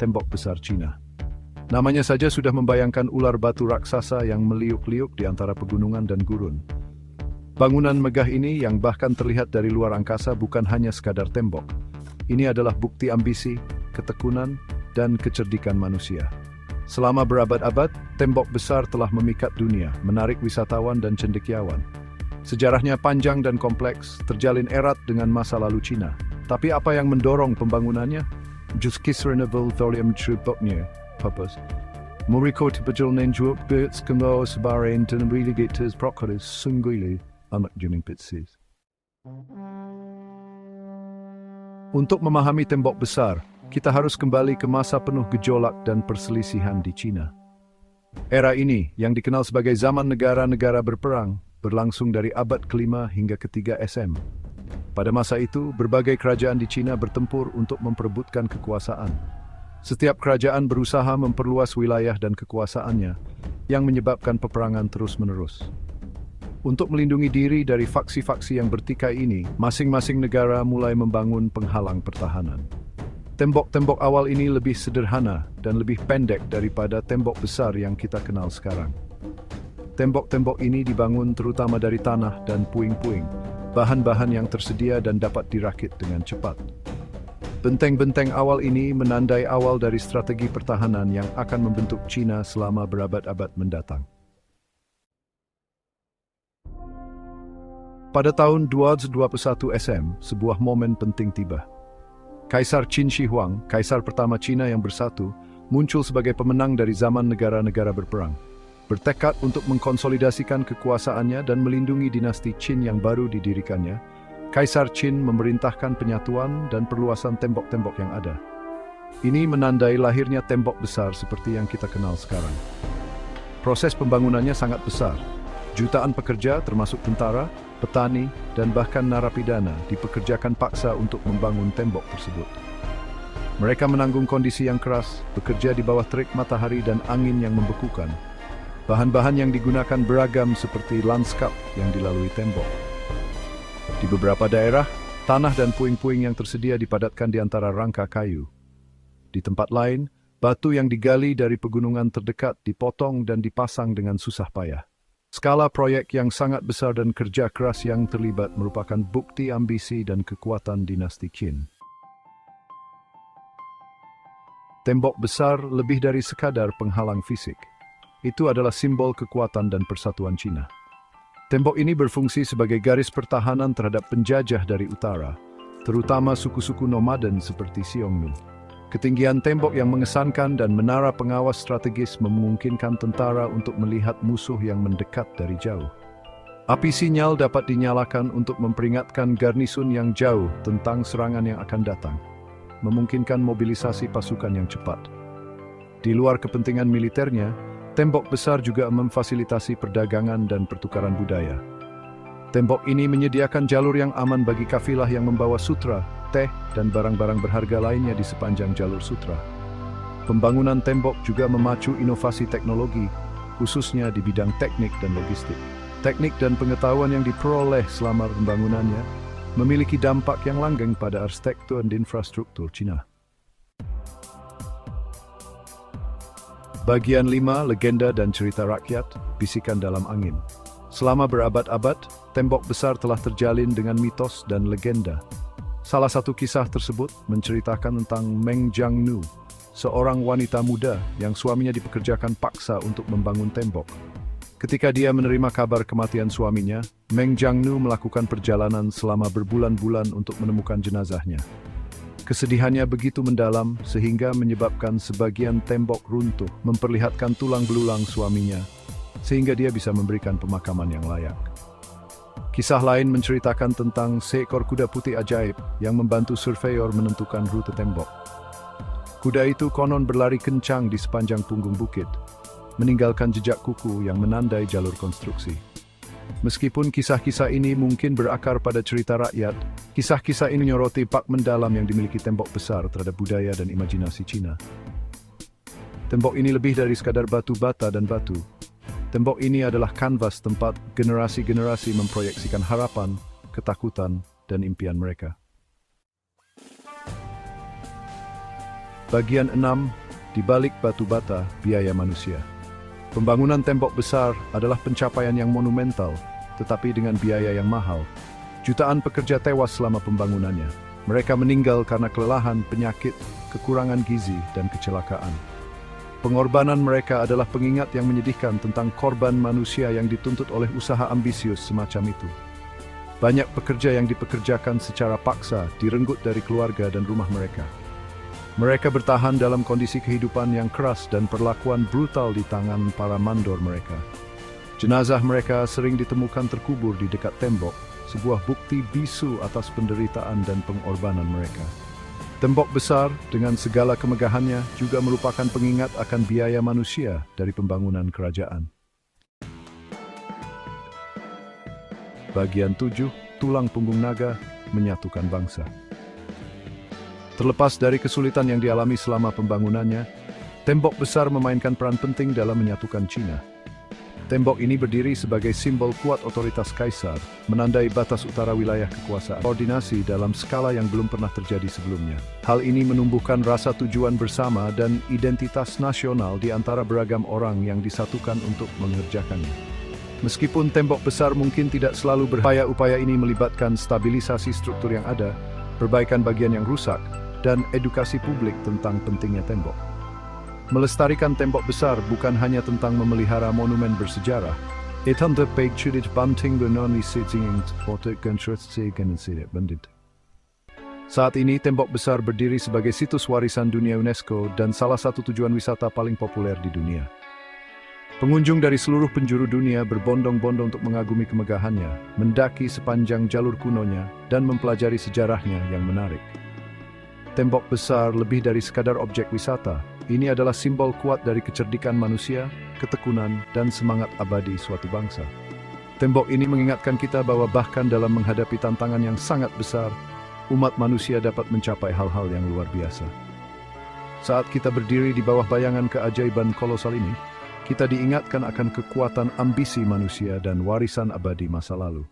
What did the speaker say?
tembok besar Cina. Namanya saja sudah membayangkan ular batu raksasa yang meliuk-liuk di antara pegunungan dan gurun. Bangunan megah ini yang bahkan terlihat dari luar angkasa bukan hanya sekadar tembok. Ini adalah bukti ambisi, ketekunan, dan kecerdikan manusia. Selama berabad-abad, tembok besar telah memikat dunia, menarik wisatawan dan cendekiawan. Sejarahnya panjang dan kompleks, terjalin erat dengan masa lalu Cina. Tapi apa yang mendorong pembangunannya? Juskisrenevel thorium truboknya. Purpose. Muriko tipajul nenjuuk birts kemo sebarain dan relegates prokoris sungguli anak juming pitsis. Untuk memahami tembok besar, kita harus kembali ke masa penuh gejolak dan perselisihan di Cina. Era ini, yang dikenal sebagai zaman negara-negara berperang, berlangsung dari abad ke-5 hingga ke-3 SM. Pada masa itu, berbagai kerajaan di Cina bertempur untuk memperebutkan kekuasaan. Setiap kerajaan berusaha memperluas wilayah dan kekuasaannya, yang menyebabkan peperangan terus-menerus. Untuk melindungi diri dari faksi-faksi yang bertikai ini, masing-masing negara mulai membangun penghalang pertahanan. Tembok-tembok awal ini lebih sederhana dan lebih pendek daripada tembok besar yang kita kenal sekarang. Tembok-tembok ini dibangun terutama dari tanah dan puing-puing, bahan-bahan yang tersedia dan dapat dirakit dengan cepat. Benteng-benteng awal ini menandai awal dari strategi pertahanan yang akan membentuk Cina selama berabad-abad mendatang. Pada tahun 1221 SM, sebuah momen penting tiba. Kaisar Qin Shi Huang, kaisar pertama Cina yang bersatu, muncul sebagai pemenang dari zaman negara-negara berperang. Bertekad untuk mengkonsolidasikan kekuasaannya dan melindungi dinasti Qin yang baru didirikannya, Kaisar Qin memerintahkan penyatuan dan perluasan tembok-tembok yang ada. Ini menandai lahirnya tembok besar seperti yang kita kenal sekarang. Proses pembangunannya sangat besar. Jutaan pekerja termasuk tentara, petani, dan bahkan narapidana dipekerjakan paksa untuk membangun tembok tersebut. Mereka menanggung kondisi yang keras, bekerja di bawah terik matahari dan angin yang membekukan. Bahan-bahan yang digunakan beragam seperti lanskap yang dilalui tembok. Di beberapa daerah, tanah dan puing-puing yang tersedia dipadatkan di antara rangka kayu. Di tempat lain, batu yang digali dari pegunungan terdekat dipotong dan dipasang dengan susah payah. Skala proyek yang sangat besar dan kerja keras yang terlibat merupakan bukti ambisi dan kekuatan dinasti Qin. Tembok besar lebih dari sekadar penghalang fisik. Itu adalah simbol kekuatan dan persatuan Cina. Tembok ini berfungsi sebagai garis pertahanan terhadap penjajah dari utara, terutama suku-suku nomaden seperti Xiongnu. Ketinggian tembok yang mengesankan dan menara pengawas strategis memungkinkan tentara untuk melihat musuh yang mendekat dari jauh. Api sinyal dapat dinyalakan untuk memperingatkan garnisun yang jauh tentang serangan yang akan datang, memungkinkan mobilisasi pasukan yang cepat. Di luar kepentingan militernya, tembok besar juga memfasilitasi perdagangan dan pertukaran budaya. Tembok ini menyediakan jalur yang aman bagi kafilah yang membawa sutra, teh, dan barang-barang berharga lainnya di sepanjang jalur sutra. Pembangunan tembok juga memacu inovasi teknologi, khususnya di bidang teknik dan logistik. Teknik dan pengetahuan yang diperoleh selama pembangunannya memiliki dampak yang langgeng pada arsitektur dan infrastruktur Cina. Bagian 5, legenda dan cerita rakyat, bisikan dalam angin. Selama berabad-abad, tembok besar telah terjalin dengan mitos dan legenda. Salah satu kisah tersebut menceritakan tentang Meng Jiangnu, seorang wanita muda yang suaminya dipekerjakan paksa untuk membangun tembok. Ketika dia menerima kabar kematian suaminya, Meng Jiangnu melakukan perjalanan selama berbulan-bulan untuk menemukan jenazahnya. Kesedihannya begitu mendalam sehingga menyebabkan sebagian tembok runtuh, memperlihatkan tulang belulang suaminya, sehingga dia bisa memberikan pemakaman yang layak. Kisah lain menceritakan tentang seekor kuda putih ajaib yang membantu surveyor menentukan rute tembok. Kuda itu konon berlari kencang di sepanjang punggung bukit, meninggalkan jejak kuku yang menandai jalur konstruksi. Meskipun kisah-kisah ini mungkin berakar pada cerita rakyat, kisah-kisah ini menyoroti pak mendalam yang dimiliki tembok besar terhadap budaya dan imajinasi Cina. Tembok ini lebih dari sekadar batu bata dan batu. Tembok ini adalah kanvas tempat generasi-generasi memproyeksikan harapan, ketakutan, dan impian mereka. Bagian 6. Di balik batu bata, biaya manusia. Pembangunan tembok besar adalah pencapaian yang monumental, tetapi dengan biaya yang mahal. Jutaan pekerja tewas selama pembangunannya. Mereka meninggal karena kelelahan, penyakit, kekurangan gizi, dan kecelakaan. Pengorbanan mereka adalah pengingat yang menyedihkan tentang korban manusia yang dituntut oleh usaha ambisius semacam itu. Banyak pekerja yang dipekerjakan secara paksa, direnggut dari keluarga dan rumah mereka. Mereka bertahan dalam kondisi kehidupan yang keras dan perlakuan brutal di tangan para mandor mereka. Jenazah mereka sering ditemukan terkubur di dekat tembok, sebuah bukti bisu atas penderitaan dan pengorbanan mereka. Tembok besar dengan segala kemegahannya juga merupakan pengingat akan biaya manusia dari pembangunan kerajaan. Bagian 7. Tulang punggung naga menyatukan bangsa. Terlepas dari kesulitan yang dialami selama pembangunannya, tembok besar memainkan peran penting dalam menyatukan Cina. Tembok ini berdiri sebagai simbol kuat otoritas kaisar, menandai batas utara wilayah kekuasaan. Koordinasi dalam skala yang belum pernah terjadi sebelumnya. Hal ini menumbuhkan rasa tujuan bersama dan identitas nasional di antara beragam orang yang disatukan untuk mengerjakannya. Meskipun tembok besar mungkin tidak selalu upaya ini melibatkan stabilisasi struktur yang ada, perbaikan bagian yang rusak, dan edukasi publik tentang pentingnya tembok. Melestarikan tembok besar bukan hanya tentang memelihara monumen bersejarah. Saat ini tembok besar berdiri sebagai situs warisan dunia UNESCO dan salah satu tujuan wisata paling populer di dunia. Pengunjung dari seluruh penjuru dunia berbondong-bondong untuk mengagumi kemegahannya, mendaki sepanjang jalur kunonya, dan mempelajari sejarahnya yang menarik. Tembok besar lebih dari sekadar objek wisata. Ini adalah simbol kuat dari kecerdikan manusia, ketekunan, dan semangat abadi suatu bangsa. Tembok ini mengingatkan kita bahwa bahkan dalam menghadapi tantangan yang sangat besar, umat manusia dapat mencapai hal-hal yang luar biasa. Saat kita berdiri di bawah bayangan keajaiban kolosal ini, kita diingatkan akan kekuatan ambisi manusia dan warisan abadi masa lalu.